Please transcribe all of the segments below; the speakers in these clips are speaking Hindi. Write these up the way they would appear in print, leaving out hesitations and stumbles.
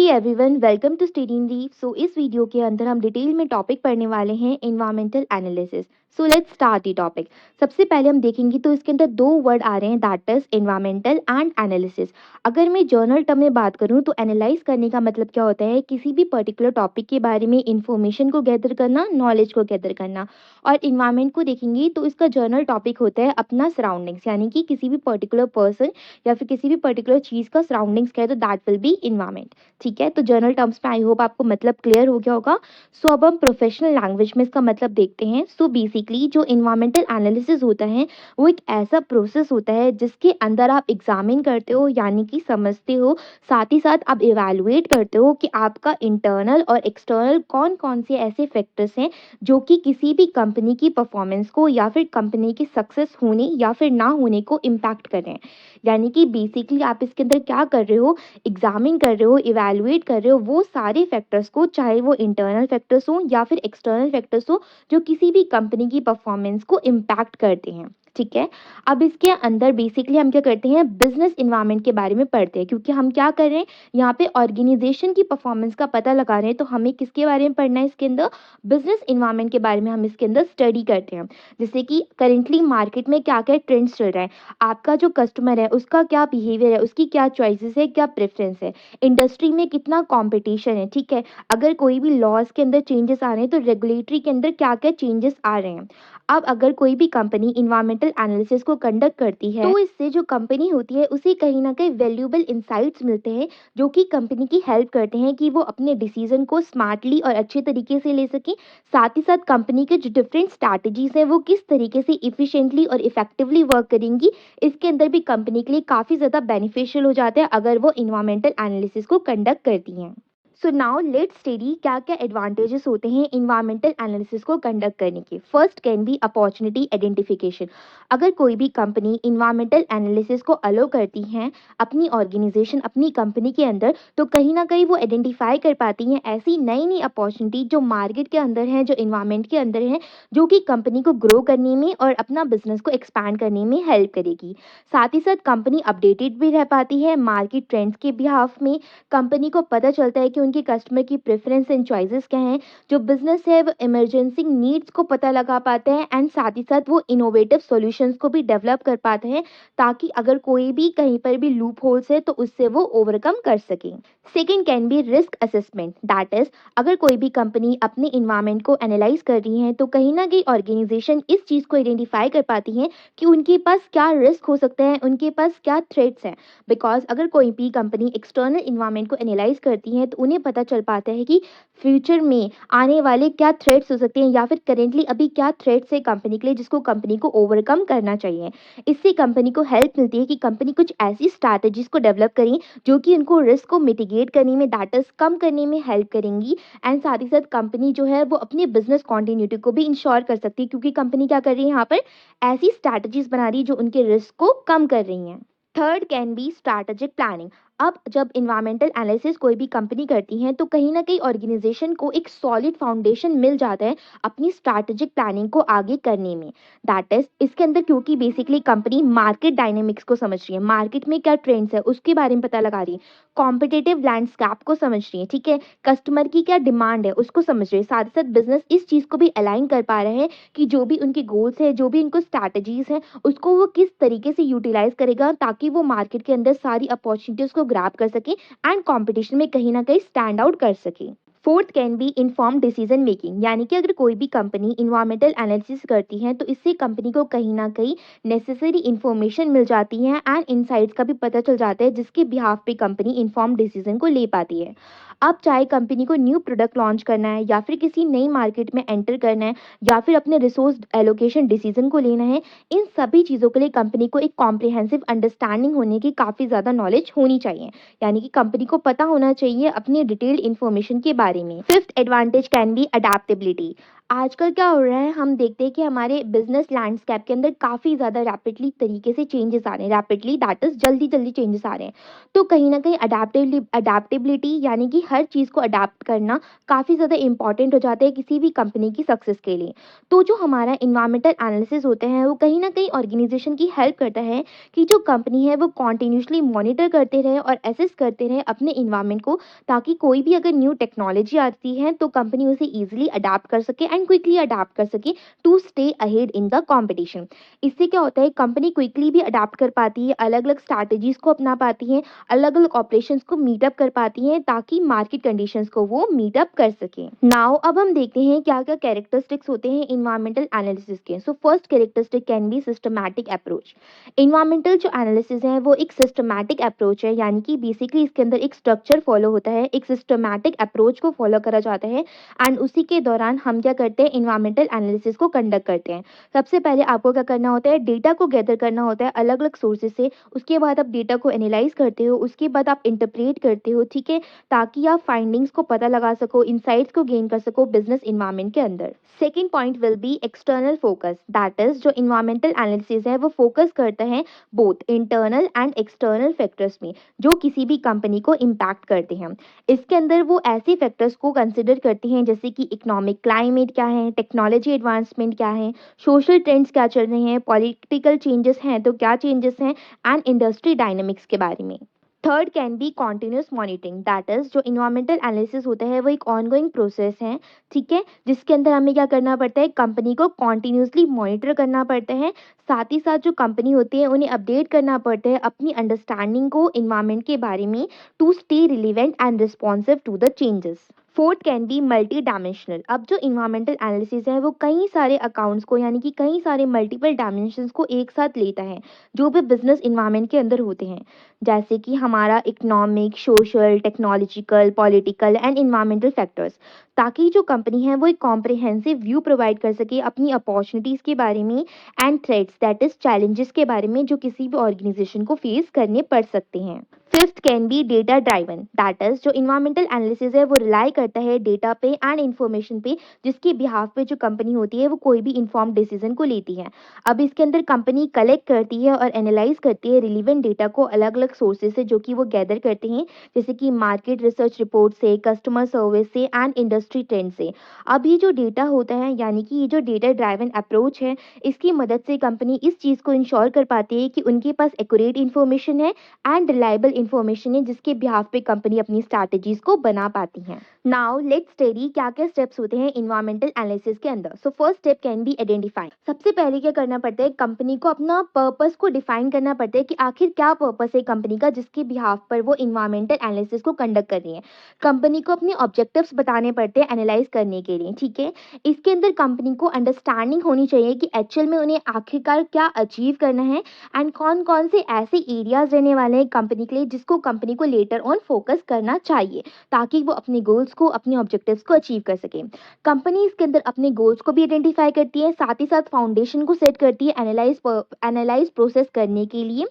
Everyone, welcome to study read. इस वीडियो के अंदर हम डिटेल में टॉपिक पढ़ने वाले हैं environmental analysis. Let's start the topic. सबसे पहले हम देखेंगे तो इसके अंदर दो वर्ड आ रहे हैं, that is environmental and analysis. अगर मैं जर्नल टर्म में बात करूं तो एनालाइज करने का मतलब क्या होता है, किसी भी पर्टिकुलर टॉपिक के बारे में इंफॉर्मेशन को गैदर करना, नॉलेज को गैदर करना। और इन्वायरमेंट को देखेंगे तो इसका जर्नल टॉपिक होता है अपना सराउंडिंग्स, यानी कि किसी भी पर्टिकुलर पर्सन या फिर किसी भी पर्टिकुलर चीज़ का सराउंडिंग्स क्या है तो दैट विल बी इन्वायरमेंट। ठीक है, तो जर्नल टर्म्स में आई होप आपको मतलब क्लियर हो गया होगा। अब हम प्रोफेशनल लैंग्वेज में इसका मतलब देखते हैं। बेसिकली जो इन्वायरमेंटल एनालिसिस होता है वो एक ऐसा प्रोसेस होता है जिसके अंदर आप एग्जामिन करते हो, यानी कि समझते हो, साथ ही साथ आप इवैल्यूएट करते हो कि आपका इंटरनल और एक्सटर्नल कौन कौन से ऐसे फैक्टर्स हैं जो कि किसी भी कंपनी की परफॉर्मेंस को या फिर कंपनी की सक्सेस होने या फिर ना होने को इम्पैक्ट कर रहे हैं। यानी कि बेसिकली आप इसके अंदर क्या कर रहे हो, एग्जामिन कर रहे हो, इवैल्यूएट कर रहे हो वो सारे फैक्टर्स को, चाहे वो इंटरनल फैक्टर्स हो या फिर एक्सटर्नल फैक्टर्स हो, जो किसी भी कंपनी की परफॉर्मेंस को इम्पैक्ट करते हैं। ठीक है, अब इसके अंदर बेसिकली हम क्या करते हैं, बिजनेस इन्वायरमेंट के बारे में पढ़ते हैं, क्योंकि हम क्या कर रहे हैं यहाँ पे ऑर्गेनाइजेशन की परफॉर्मेंस का पता लगा रहे हैं। तो हमें किसके बारे में पढ़ना है इसके अंदर, बिजनेस इन्वायरमेंट के बारे में हम इसके अंदर स्टडी करते हैं। जैसे कि करेंटली मार्केट में क्या क्या ट्रेंड्स चल रहा है, आपका जो कस्टमर है उसका क्या बिहेवियर है, उसकी क्या चॉइसेस है, क्या प्रेफरेंस है, इंडस्ट्री में कितना कंपटीशन है। ठीक है, अगर कोई भी लॉज के अंदर चेंजेस आ रहे हैं तो रेगुलेटरी के अंदर क्या क्या चेंजेस आ रहे हैं। अब अगर कोई भी कंपनी इन्वायरमेंटल एनालिसिस को कंडक्ट करती है तो इससे जो कंपनी होती है उसे कहीं ना कहीं वैल्यूएबल इंसाइट्स मिलते हैं, जो कि कंपनी की हेल्प करते हैं कि वो अपने डिसीजन को स्मार्टली और अच्छे तरीके से ले सके। साथ ही साथ कंपनी के जो डिफरेंट स्ट्रैटेजीज हैं वो किस तरीके से इफिशिएंटली और इफेक्टिवली वर्क करेंगी, इसके अंदर भी कंपनी के लिए काफ़ी ज़्यादा बेनिफिशियल हो जाता है अगर वो इन्वायरमेंटल एनालिसिस को कंडक्ट करती हैं। नाउ लेट्स स्टडी क्या क्या एडवांटेजेस होते हैं इन्वायरमेंटल एनालिसिस को कंडक्ट करने के। First can be opportunity identification. अगर कोई भी कंपनी इन्वायरमेंटल एनालिसिस को अलो करती हैं अपनी ऑर्गेनाइजेशन, अपनी कंपनी के अंदर, तो कहीं ना कहीं वो आइडेंटिफाई कर पाती हैं ऐसी नई नई अपॉर्चुनिटी जो मार्केट के अंदर हैं, जो इन्वायरमेंट के अंदर हैं, जो कि कंपनी को ग्रो करने में और अपना बिजनेस को एक्सपैंड करने में हेल्प करेगी। साथ ही साथ कंपनी अपडेटेड भी रह पाती है मार्केट ट्रेंड्स के बिहाफ में। कंपनी को पता चलता है कि उनके कस्टमर की प्रेफरेंस एंड चॉइसेस क्या हैं। जो बिजनेस है वो इमरजेंसी नीड्स को पता लगा पाते हैं एंड साथ ही साथ वो इनोवेटिव सॉल्यूशंस को भी डेवलप कर पाते हैं, ताकि अगर कोई भी कहीं पर भी लूप होल्स है तो उससे वो ओवरकम कर सकें। Second can be risk assessment, that is अगर कोई भी कंपनी अपने इन्वायरमेंट को एनालाइज कर रही है तो कहीं ना कहीं ऑर्गेनाइजेशन इस चीज़ को आइडेंटिफाई कर पाती है कि उनके पास क्या रिस्क हो सकते हैं, उनके पास क्या थ्रेट्स हैं। बिकॉज अगर कोई भी कंपनी एक्सटर्नल इन्वायरमेंट को एनालाइज करती है तो उन्हें पता चल पाता है कि फ्यूचर में आने वाले क्या थ्रेट्स हो सकते हैं या फिर करेंटली अभी क्या थ्रेट्स है कंपनी के लिए, जिसको कंपनी को ओवरकम करना चाहिए। इससे कंपनी को हेल्प मिलती है कि कंपनी कुछ ऐसी स्ट्रैटेजीज को डेवलप करें जो कि उनको रिस्क को मिटिगेट करने में, दैट इज कम करने में हेल्प करेंगी। एंड साथ ही साथ कंपनी जो है वो अपनी बिजनेस कॉन्टिन्यूटी को भी इंश्योर कर सकती है, क्योंकि कंपनी क्या कर रही है यहाँ पर, ऐसी स्ट्रैटेजीज बना रही है जो उनके रिस्क को कम कर रही हैं। Third can be strategic planning. अब जब इन्वायरमेंटल एनालिसिस कोई भी कंपनी करती है तो कहीं ना कहीं ऑर्गेनाइजेशन को एक सॉलिड फाउंडेशन मिल जाता है अपनी स्ट्रैटेजिक प्लानिंग को आगे करने में। दैट इज इसके अंदर, क्योंकि बेसिकली कंपनी मार्केट डायनेमिक्स को समझ रही है, मार्केट में क्या ट्रेंड्स है उसके बारे में पता लगा रही है, कॉम्पिटेटिव लैंडस्केप को समझ रही है, ठीक है, कस्टमर की क्या डिमांड है उसको समझ रही है। साथ ही साथ बिजनेस इस चीज़ को भी अलाइन कर पा रहे हैं कि जो भी उनके गोल्स है, जो भी उनको स्ट्रैटेजीज हैं, उसको वो किस तरीके से यूटिलाइज करेगा ताकि वो मार्केट के अंदर सारी अपॉर्चुनिटीज को ग्रैब कर सके एंड कंपटीशन में कहीं ना कहीं स्टैंड आउट कर सके। Fourth can be inform decision making, यानी कि अगर कोई भी कंपनी इन्वायरमेंटल एनालिसिस करती है तो इससे कंपनी को कहीं ना कहीं नेसेसरी इन्फॉर्मेशन मिल जाती है एंड इनसाइट्स का भी पता चल जाता है, जिसके बिहाफ पे कंपनी इन्फॉर्म डिसीजन को ले पाती है। अब चाहे कंपनी को न्यू प्रोडक्ट लॉन्च करना है या फिर किसी नई मार्केट में एंटर करना है या फिर अपने रिसोर्स एलोकेशन डिसीजन को लेना है, इन सभी चीज़ों के लिए कंपनी को एक कॉम्प्रिहेंसिव अंडरस्टैंडिंग होने की काफ़ी ज़्यादा नॉलेज होनी चाहिए, यानी कि कंपनी को पता होना चाहिए अपनी डिटेल्ड इन्फॉर्मेशन के बारे में। Fifth advantage can be adaptability. आजकल क्या हो रहा है, हम देखते हैं कि हमारे बिजनेस लैंडस्केप के अंदर काफ़ी ज़्यादा रैपिडली तरीके से चेंजेस आ रहे हैं, रैपिडली दैट इज़ जल्दी जल्दी चेंजेस आ रहे हैं। तो कहीं ना कहीं अडेप्टेबिलिटी यानी कि हर चीज़ को अडाप्ट करना काफ़ी ज़्यादा इंपॉर्टेंट हो जाता है किसी भी कंपनी की सक्सेस के लिए। तो जो हमारा इन्वायरमेंटल एनालिसिस होते हैं वो कहीं ना कहीं ऑर्गेनाइजेशन की हेल्प करता है कि जो कंपनी है वो कॉन्टिन्यूसली मॉनिटर करते रहे और एसेस करते रहे अपने इन्वायरमेंट को, ताकि कोई भी अगर न्यू टेक्नोलॉजी आती है तो कंपनी उसे इजीली अडाप्ट कर सके एंड क्विकली अडाप्ट कर सके to stay ahead in the competition. इससे क्या होता है, कंपनी क्विकली भी अडाप्ट कर पाती है, अलग अलग स्ट्रैटेजीज को अपना पाती है, अलग अलग ऑपरेशंस को मीटअप कर पाती है ताकि मार्केट कंडीशंस को वो मीटअप कर सके। नाउ अब हम देखते हैं क्या क्या कैरेक्टरिस्टिक्स होते हैं इन्वायरमेंटल एनालिसिस के। So first characteristic can be systematic approach. Environmental जो एनालिसिस है वो एक सिस्टमैटिक अप्रोच है, यानी कि बेसिकली इसके अंदर एक स्ट्रक्चर फॉलो होता है, एक सिस्टमैटिक अप्रोच को फॉलो करा जाता है एंड उसी के दौरान हम क्या करते हैं, इन्वायरमेंटल एनालिसिस को कंडक्ट करते हैं। सबसे पहले आपको क्या करना होता है, डेटा को गैदर करना होता है अलग अलग सोर्सेज से। उसके बाद आप डेटा को एनालाइज करते हो, उसके बाद आप इंटरप्रेट करते हो, ठीक है, ताकि आप फाइंडिंग्स को पता लगा सको, इंसाइट्स को गेन कर सको बिजनेस इन्वायरमेंट के अंदर। Second point will be external focus, that is जो इन्वायरमेंटल एनालिसिस है वो फोकस करता है both internal and external factors में जो किसी भी कंपनी को इम्पैक्ट करते हैं। इसके अंदर वो ऐसे फैक्टर्स को कंसिडर करते हैं जैसे कि इकोनॉमिक क्लाइमेट क्या है, टेक्नोलॉजी एडवांसमेंट क्या है, सोशल ट्रेंड्स क्या चल रहे हैं, पॉलिटिकल चेंजेस हैं तो क्या चेंजेस हैं, एंड इंडस्ट्री डायनेमिक्स के बारे में। Third can be continuous monitoring, that is जो इन्वायरमेंटल एनालिसिस होता है वो एक ऑनगोइंग प्रोसेस है, ठीक है, जिसके अंदर हमें क्या करना पड़ता है, कंपनी को कॉन्टिन्यूसली मॉनिटर करना पड़ता है। साथ ही साथ जो कंपनी होती है उन्हें अपडेट करना पड़ता है अपनी अंडरस्टैंडिंग को इन्वायरमेंट के बारे में to stay relevant and responsive to the changes. Fourth can be multi dimensional. अब जो इन्वायरमेंटल एनालिसिस है वो कई सारे अकाउंट्स को यानी कि कई सारे मल्टीपल डायमेंशंस को एक साथ लेता है जो भी बिजनेस इन्वायरमेंट के अंदर होते हैं, जैसे कि हमारा economic, social, technological, political and environmental factors, ताकि जो कंपनी है वो एक कॉम्प्रिहेंसिव व्यू प्रोवाइड कर सके अपनी अपॉर्चुनिटीज़ के बारे में and threats that is challenges के बारे में जो किसी भी ऑर्गेनाइजेशन को फेस करने पड़ सकते हैं। Fifth can be data driven, that is जो इन्वायरमेंटल एनालिसिस है वो रिलाई करता है डेटा पे एंड इन्फॉर्मेशन पे जिसके बिहाफ पे जो कंपनी होती है वो कोई भी इन्फॉर्म डिसीजन को लेती है। अब इसके अंदर कंपनी कलेक्ट करती है और एनालाइज करती है रिलीवेंट डेटा को अलग अलग सोर्सेज से जो कि वो गैदर करते हैं, जैसे कि मार्केट रिसर्च रिपोर्ट से, कस्टमर सर्विस से एंड इंडस्ट्री ट्रेंड से। अब ये जो डेटा होता है यानी कि ये जो डेटा ड्राइवन अप्रोच है, इसकी मदद से कंपनी इस चीज़ को इंश्योर कर पाती है कि उनके पास एक्यूरेट इन्फॉर्मेशन है एंड रिलायबल इन्फॉर्मेशन है जिसके बिहाफ पे कंपनी अपनी स्ट्रैटेजीज को बना पाती है। नाउ लेट्स स्टडी क्या क्या स्टेप्स होते हैं इन्वायरमेंटल एनालिसिस के अंदर। So first step can be identify. सबसे पहले क्या करना पड़ता है, कंपनी को अपना पर्पस को डिफाइन करना पड़ता है कि आखिर क्या पर्पस है कंपनी का जिसके बिहाफ पर वो इन्वायरमेंटल एनालिसिस को कंडक्ट कर रही है। कंपनी को अपने ऑब्जेक्टिव्स बताने पड़ते हैं एनालाइज करने के लिए, ठीक है। इसके अंदर कंपनी को अंडरस्टैंडिंग होनी चाहिए कि एक्चुअल में उन्हें आखिरकार क्या अचीव करना है एंड कौन कौन से ऐसे एरियाज रहने वाले हैं कंपनी के लिए जिसको कंपनी को लेटर ऑन फोकस करना चाहिए ताकि वो अपने गोल्स को, अपने ऑब्जेक्टिव्स को अचीव कर सके। कंपनी इसके अंदर अपने गोल्स को भी आइडेंटिफाई करती है, साथ ही साथ फाउंडेशन को सेट करती है एनालाइज प्रोसेस करने के लिए।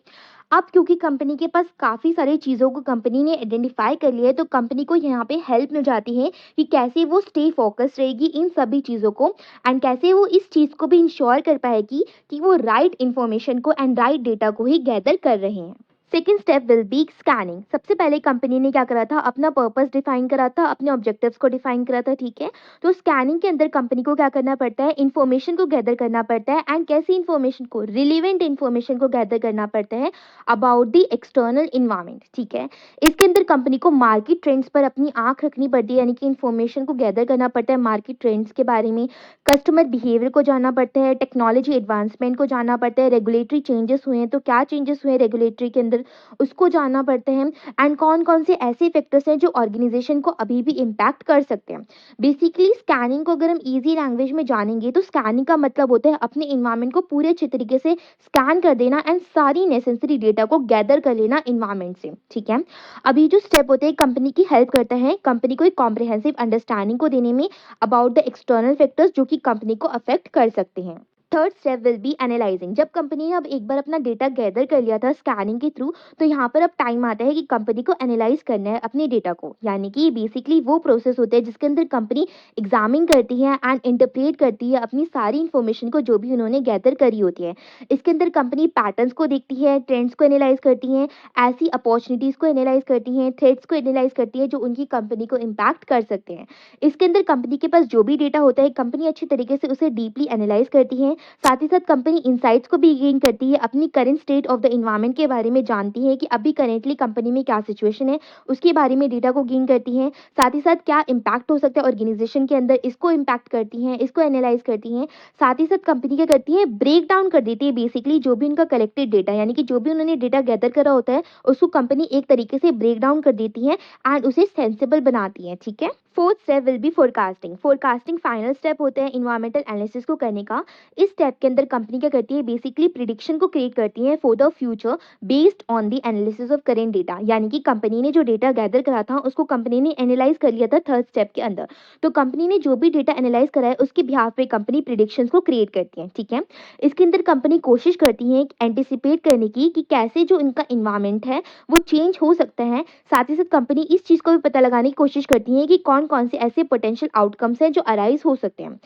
अब क्योंकि कंपनी के पास काफ़ी सारी चीज़ों को कंपनी ने आइडेंटिफाई कर लिया है तो कंपनी को यहाँ पे हेल्प मिल जाती है कि कैसे वो स्टे फोकस रहेगी इन सभी चीज़ों को एंड कैसे वो इस चीज़ को भी इंश्योर कर पाएगी कि वो राइट इन्फॉर्मेशन को एंड राइट डेटा को ही गैदर कर रहे हैं। Second step will be scanning. सबसे पहले कंपनी ने क्या करा था, अपना पर्पस डिफाइन करा था, अपने ऑब्जेक्टिव्स को डिफाइन करा था, ठीक है। तो स्कैनिंग के अंदर कंपनी को क्या करना पड़ता है, इन्फॉर्मेशन को गैदर करना पड़ता है एंड कैसी इन्फॉर्मेशन को, रिलेवेंट इन्फॉर्मेशन को गैदर करना पड़ता है अबाउट द एक्सटर्नल इन्वायरमेंट, ठीक है। इसके अंदर कंपनी को मार्केट ट्रेंड्स पर अपनी आंख रखनी पड़ती है, यानी कि इन्फॉर्मेशन को गैदर करना पड़ता है मार्केट ट्रेंड्स के बारे में, कस्टमर बिहेवियर को जानना पड़ता है, टेक्नोलॉजी एडवांसमेंट को जानना पड़ता है, रेगुलेटरी चेंजेस हुए हैं तो क्या चेंजेस हुए हैं रेगुलेटरी के अंदर उसको जानना पड़ते हैं एंड कौन कौन से ऐसे फैक्टर्स हैं जो ऑर्गेनाइजेशन को अभी भी इम्पैक्ट कर सकते हैं। बेसिकली स्कैनिंग को अगर हम इजी लैंग्वेज में जानेंगे तो स्कैनिंग का मतलब होता है अपने इन्वायरमेंट को पूरे अच्छे तरीके से स्कैन कर देना एंड सारी नेसेसरी डेटा को गैदर कर लेना इन्वायरमेंट से, ठीक है। अभी जो स्टेप होते हैं कंपनी की हेल्प करता है कंपनी को एक कॉम्प्रिहेंसिव अंडरस्टैंडिंग को देने में अबाउट द एक्सटर्नल फैक्टर्स जो कि कंपनी को अफेक्ट कर सकते हैं। Third step will be analysing. जब कंपनी ने अब एक बार अपना डेटा गैदर कर लिया था स्कैनिंग के थ्रू, तो यहाँ पर अब टाइम आता है कि कंपनी को एनालाइज करना है अपने डेटा को। यानी कि बेसिकली वो प्रोसेस होता है जिसके अंदर कंपनी एग्जामिन करती है एंड इंटरप्रेट करती है अपनी सारी इन्फॉर्मेशन को जो भी उन्होंने गैदर करी होती है। इसके अंदर कंपनी पैटर्न्स को देखती है, ट्रेंड्स को एनालाइज करती है, ऐसी अपॉर्चुनिटीज को एनालाइज करती हैं, थ्रेट्स को एनालाइज करती है जो उनकी कंपनी को इम्पैक्ट कर सकते हैं। इसके अंदर कंपनी के पास जो भी डेटा होता है, कंपनी अच्छी तरीके से उसे डीपली एनालाइज करती है। साथ ही साथ कंपनी इनसाइट्स को भी गेन करती है, अपनी current state of the environment के बारे में जानती है कि अभी करेंटली कंपनी में क्या सिचुएशन है, उसके बारे में डेटा को गेन करती है। साथ ही साथ क्या इम्पैक्ट हो सकता है ऑर्गेनाइजेशन के अंदर, इसको इम्पैक्ट करती हैं, इसको एनालाइज करती हैं। साथ ही साथ कंपनी क्या करती है, ब्रेक डाउन कर देती है बेसिकली जो भी उनका कलेक्टेड डेटा, यानी कि जो भी उन्होंने डेटा गैदर करा होता है उसको कंपनी एक तरीके से ब्रेक डाउन कर देती है एंड उसे सेंसिबल बनाती है। ठीक है। Fourth step will be forecasting. Forecasting final step होता है इन्वायरमेंटल एनालिसिस को करने का। इस स्टेप के अंदर कंपनी क्या करती है, बेसिकली प्रिडिक्शन को क्रिएट करती है for the future based on the analysis of current data. यानी कि कंपनी ने जो डेटा गैदर करा था उसको कंपनी ने एनालाइज कर लिया था थर्ड स्टेप के अंदर। तो कंपनी ने जो भी डेटा एनालाइज करा है उसके बिहाफ पे कंपनी प्रिडिक्शंस को क्रिएट करती है। ठीक है। इसके अंदर कंपनी कोशिश करती है एंटिसिपेट करने की कि कैसे जो इनका इन्वायरमेंट है वो चेंज हो सकता है। साथ ही साथ कंपनी इस चीज़ को भी पता लगाने की कोशिश करती है कि कौन कौन से ऐसे पोटेंशियल आउटकम्स हैं जो अराइज हो सकते हैं।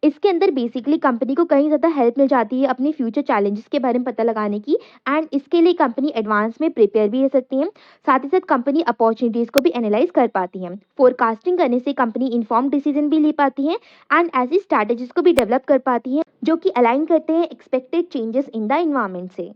इसके अंदर बेसिकली कंपनी को कहीं ज़्यादा हेल्प मिल जाती है अपने फ्यूचर चैलेंजेस के बारे में पता लगाने की, एंड इसके लिए कंपनी एडवांस में प्रिपेयर भी रह सकती है। साथ ही साथ कंपनी अपॉर्चुनिटीज़ को भी एनालाइज कर पाती है। फोरकास्टिंग करने से कंपनी इन्फॉर्म डिसीजन भी ले पाती है एंड ऐसी स्ट्रैटेजीज को भी डेवलप कर पाती है जो कि अलाइन करते हैं expected changes in the environment से।